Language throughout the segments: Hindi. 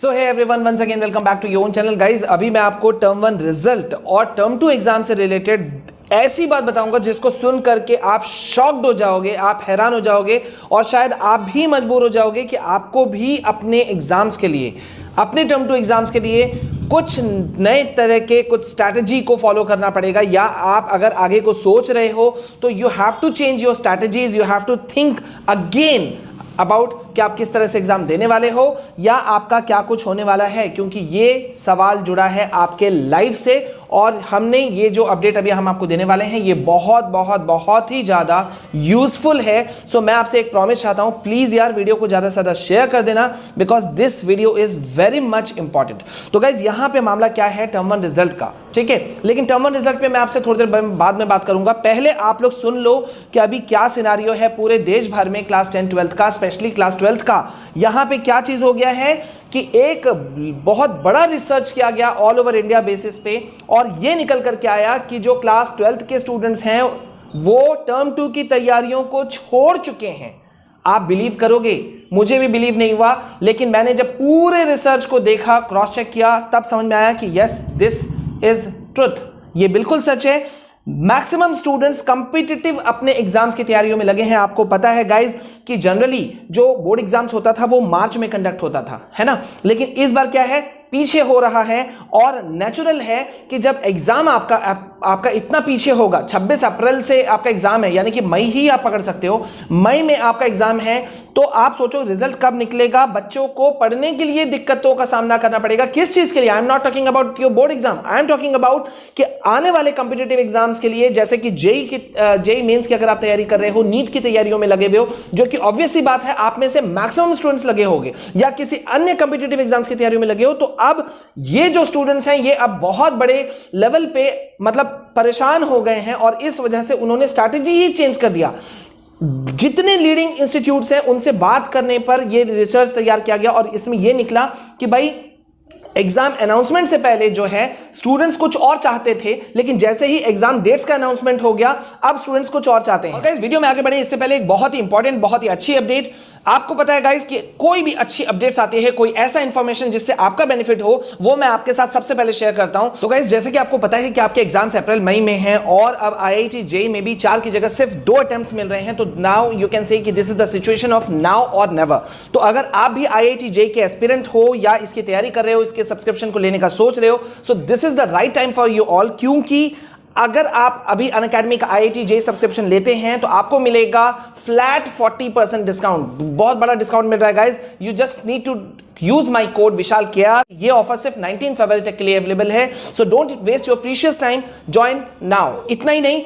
So hey everyone, once again welcome back to your own channel guys. अभी मैं आपको टर्म 1 रिजल्ट और टर्म 2 एग्जाम से रिलेटेड ऐसी बात बताऊंगा जिसको सुन करके आप शॉक्ड हो जाओगे, आप हैरान हो जाओगे और शायद आप भी मजबूर हो जाओगे कि आपको भी अपने एग्जाम्स के लिए, अपने टर्म 2 एग्जाम्स के लिए कुछ नए तरह के कुछ स्ट्रैटेजी को फॉलो करना पड़ेगा। या आप अगर आगे को सोच रहे हो तो you have to change your strategies, you have to think again about कि आप किस तरह से एग्जाम देने वाले हो या आपका क्या कुछ होने वाला है, क्योंकि ये सवाल जुड़ा है आपके लाइफ से। और हमने ये जो अपडेट अभी हम आपको देने वाले हैं ये बहुत बहुत बहुत ही ज्यादा यूजफुल है। सो मैं आपसे एक प्रॉमिस चाहता हूं, प्लीज यार वीडियो को ज्यादा से ज्यादा शेयर कर देना, because this video is very much important. तो गाइज यहां पे मामला क्या है टर्म 1 रिजल्ट का, ठीक है, लेकिन टर्म 1 रिजल्ट पे मैं आपसे थोड़ी देर बाद में बात करूंगा। पहले आप लोग सुन लो कि अभी क्या सिनारियो है पूरे देश भर में क्लास 10 12th का, स्पेशली क्लास 12th का। यहां पे क्या चीज हो गया है कि एक बहुत बड़ा रिसर्च किया गया ऑल ओवर इंडिया बेसिस पे, और ये निकल करके आया कि जो क्लास 12th के स्टूडेंट्स हैं वो टर्म 2 की तैयारियों को छोड़ चुके हैं। आप बिलीव करोगे, मुझे भी बिलीव नहीं हुआ, लेकिन मैंने जब पूरे रिसर्च को देखा, क्रॉस चेक किया, तब समझ में आया कि यस, दिस इज ट्रुथ, ये बिल्कुल सच है। मैक्सिमम स्टूडेंट्स कॉम्पिटिटिव अपने एग्जाम्स की तैयारियों में लगे हैं। आपको पता है गाइज कि जनरली जो बोर्ड एग्जाम्स होता था वो मार्च में कंडक्ट होता था, है ना, लेकिन इस बार क्या है, पीछे हो रहा है। और नेचुरल है कि जब एग्जाम आपका इतना पीछे होगा, 26 अप्रैल से आपका एग्जाम है, यानी कि मई ही आप पकड़ सकते हो, मई में आपका एग्जाम है, तो आप सोचो रिजल्ट कब निकलेगा। बच्चों को पढ़ने के लिए दिक्कतों का सामना करना पड़ेगा। किस चीज के लिए? I am not talking about your board exam, I am talking about कि आने वाले कॉम्पिटिटिव एग्जाम्स के लिए, जैसे कि जेई मेंस की अगर आप तैयारी कर रहे हो, नीट की तैयारियों में लगे हुए हो, जो कि ऑब्वियस सी बात है आप में से मैक्सिमम स्टूडेंट्स लगे होंगे, या किसी अन्य कॉम्पिटिटिव एग्जाम्स की तैयारियों में लगे हो, तो अब ये जो स्टूडेंट्स हैं ये अब बहुत बड़े लेवल पे मतलब परेशान हो गए हैं, और इस वजह से उन्होंने स्ट्रैटेजी ही चेंज कर दिया। जितने लीडिंग इंस्टीट्यूट्स हैं उनसे बात करने पर यह रिसर्च तैयार किया गया, और इसमें यह निकला कि भाई एग्जाम अनाउंसमेंट से पहले जो है स्टूडेंट्स कुछ और चाहते थे, लेकिन जैसे ही एग्जाम डेट्स का अनाउंसमेंट हो गया अब स्टूडेंट्स कुछ और चाहते हैं। और गाइस वीडियो में आगे बढ़े इससे पहले एक बहुत ही इंपॉर्टेंट, बहुत ही अच्छी अपडेट। आपको पता है गाइस कि कोई भी अच्छी अपडेट्स आती है, कोई ऐसा इंफॉर्मेशन जिससे आपका बेनिफिट हो, वो मैं आपके साथ सबसे पहले शेयर करता हूं। तो गाइस जैसे कि आपको पता है कि आपके एग्जाम्स अप्रैल मई में हैं, और अब IIT JEE में भी 4 की जगह सिर्फ 2 अटेम्प्ट्स मिल रहे हैं। तो नाउ यू कैन से कि this is the situation of now और नेवर। तो अगर आप भी IIT JEE के एस्पिरेंट हो या इसकी तैयारी कर रहे हो, इसके सब्सक्रिप्शन को लेने का सोच रहे हो, so this is the right time for you all. क्योंकि अगर आप अभी अनअकैडमी का IIT JEE सब्सक्रिप्शन लेते हैं तो आपको मिलेगा फ्लैट 40% डिस्काउंट। बहुत बड़ा डिस्काउंट मिल रहा है guys. You just need to use my code Vishal KR. ये ऑफर सिर्फ 19 फरवरी तक के लिए अवेलेबल है, so don't waste your precious time, join now. इतना ही नहीं,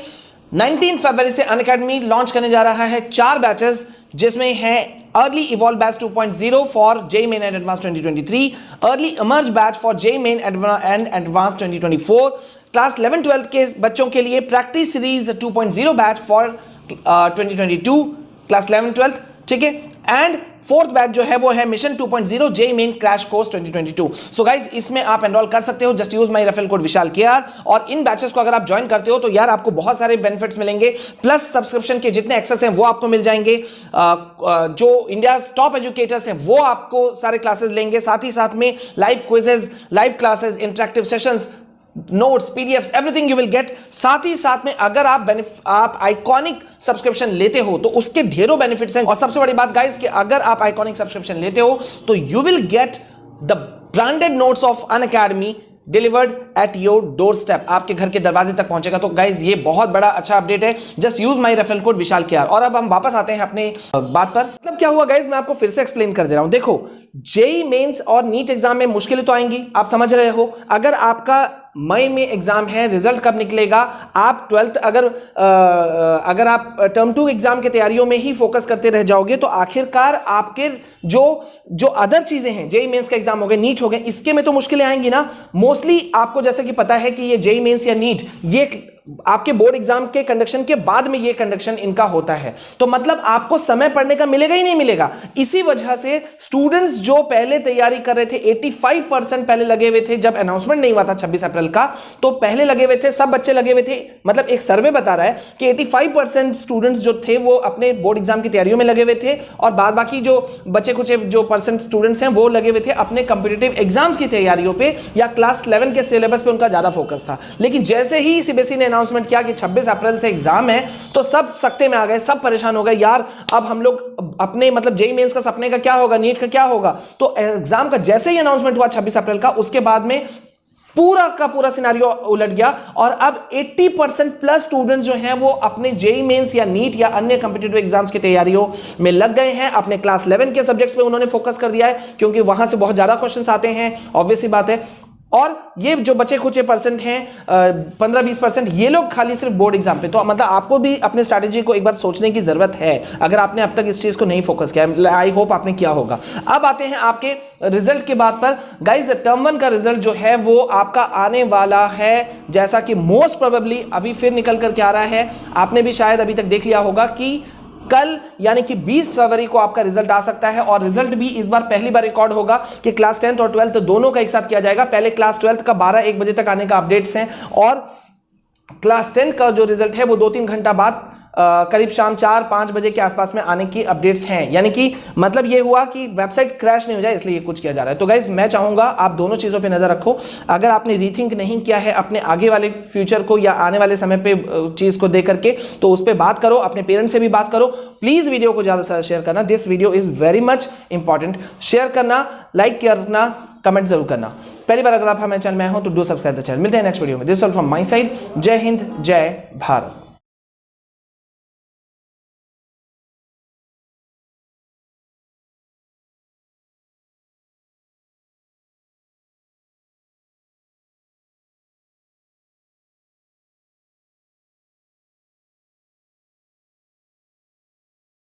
19 फरवरी से अनअकैडमी लॉन्च करने जा रहा है 4 बैचेस, जिसमें है early evolve batch 2.0 for JEE main and advance 2023, early emerge batch for JEE main and advance 2024, class 11-12 के बच्चों के लिए practice series 2.0 batch for 2022 class 11-12, ठीक है, एंड फोर्थ बैच जो है वो है mission 2.0 JEE main crash course 2022। So guys इसमें आप एनरोल कर सकते हो, just use my referral code Vishal KR, और इन बैचेस को अगर आप ज्वाइन करते हो तो यार आपको बहुत सारे बेनिफिट्स मिलेंगे, प्लस सब्सक्रिप्शन के जितने एक्सेस हैं वो आपको मिल जाएंगे। जो इंडिया टॉप एजुकेटर्स हैं वो आपको सारे क्लासेस लेंगे, साथ ही साथ में live quizzes, live classes, interactive sessions, notes, PDFs, everything you will get. साथ ही साथ में अगर आप आइकॉनिक सब्सक्रिप्शन लेते हो तो उसके ढेरों बेनिफिट्स हैं, और सबसे बड़ी बात गाइस कि अगर आप आइकॉनिक सब्सक्रिप्शन लेते हो तो you will get the branded notes of Unacademy delivered at your door step, आपके घर के दरवाजे तक पहुंचेगा। तो गाइज ये बहुत बड़ा अच्छा अपडेट है। Just use my referral code Vishal KR. और अब हम वापस आते हैं अपने बात पर। मतलब क्या हुआ गाइज, मैं आपको फिर से एक्सप्लेन कर दे रहा हूं। देखो, जेई मेंस और नीट एग्जाम में मुश्किलें तो आएंगी, आप समझ रहे हो। अगर आपका मई में एग्जाम है, रिजल्ट कब निकलेगा, आप 12th अगर आप टर्म 2 एग्जाम की तैयारियों में ही फोकस करते रह जाओगे तो आखिरकार आपके जो अदर चीजें हैं, जेई मेंस का एग्जाम हो गए, नीट हो गए, इसके में तो मुश्किलें आएंगी ना। मोस्टली आपको जैसे कि पता है कि ये जेई मेंस या नीट ये आपके बोर्ड एग्जाम के कंडक्शन के बाद में ये कंडक्शन इनका होता है। तो मतलब आपको समय पढ़ने का मिलेगा ही नहीं मिलेगा। इसी वजह से स्टूडेंट्स जो पहले तैयारी कर रहे थे 85% पहले लगे हुए थे, जब अनाउंसमेंट नहीं हुआ था 26 अप्रैल का, तो पहले लगे हुए थे, सब बच्चे लगे हुए थे। मतलब एक सर्वे बता रहा है कि 85% स्टूडेंट्स जो थे वो अपने बोर्ड एग्जाम की तैयारियों में लगे हुए थे, और बाद बाकी जो बचे कुछ जो परसेंट स्टूडेंट्स हैं वो लगे हुए थे अपने कॉम्पिटिटिव एग्जाम्स की तैयारियों पे, या क्लास 11 के सिलेबस पे उनका ज्यादा फोकस था। लेकिन जैसे ही सीबीएसई ने अनाउंसमेंट किया कि 26 अप्रैल से एग्जाम है, तो सब सकते में आ गए, सब परेशान हो गए, यार अब हम लोग अपने मतलब जेईई मेंस का सपने का क्या होगा, नीट का क्या होगा। तो एग्जाम का जैसे ही अनाउंसमेंट हुआ 26 अप्रैल का, उसके बाद में पूरा का पूरा सिनारियो उलट गया, और अब 80% प्लस स्टूडेंट्स जो हैं वो अपने जेईई मेंस या नीट या अन्य कॉम्पिटिटिव एग्जाम्स की तैयारियों में लग गए हैं। अपने क्लास 11 के सब्जेक्ट्स पे उन्होंने फोकस कर दिया है, क्योंकि वहां से बहुत ज्यादा क्वेश्चंस आते हैं, ऑब्वियस सी बात है। और ये जो बचे कुछ परसेंट हैं 15-20%, ये लोग खाली सिर्फ बोर्ड एग्जाम पे। तो मतलब आपको भी अपने स्ट्रैटेजी को एक बार सोचने की जरूरत है, अगर आपने अब तक इस चीज को नहीं फोकस किया। आई होप आपने किया होगा। अब आते हैं आपके रिजल्ट के बात पर। गाइज टर्म 1 का रिजल्ट जो है वो आपका आने वाला है, जैसा कि मोस्ट प्रोबेबली अभी फिर निकल करके आ रहा है। आपने भी शायद अभी तक देख लिया होगा कि कल यानी कि 20 फरवरी को आपका रिजल्ट आ सकता है, और रिजल्ट भी इस बार पहली बार रिकॉर्ड होगा कि क्लास 10th और 12th दोनों का एक साथ किया जाएगा। पहले क्लास 12th का 12-1 बजे तक आने का अपडेट्स हैं, और क्लास 10 का जो रिजल्ट है वो 2-3 घंटा बाद करीब शाम 4-5 बजे के आसपास में आने की अपडेट्स हैं। यानी कि मतलब ये हुआ कि वेबसाइट क्रैश नहीं हो जाए, इसलिए कुछ किया जा रहा है। तो गाइज मैं चाहूंगा आप दोनों चीजों पे नजर रखो। अगर आपने रीथिंक नहीं किया है अपने आगे वाले फ्यूचर को या आने वाले समय पे चीज को देख करके, तो उस पर बात करो, अपने पेरेंट्स से भी बात करो। प्लीज वीडियो को ज्यादा से ज्यादा शेयर करना। This video is very much important. Share करना, लाइक करना, कमेंट जरूर करना। पहली बार अगर आप हमारे चैनल में हो तो डू सब्सक्राइब द चैनल। मिलते हैं नेक्स्ट वीडियो में। This all from my side. जय हिंद, जय भारत।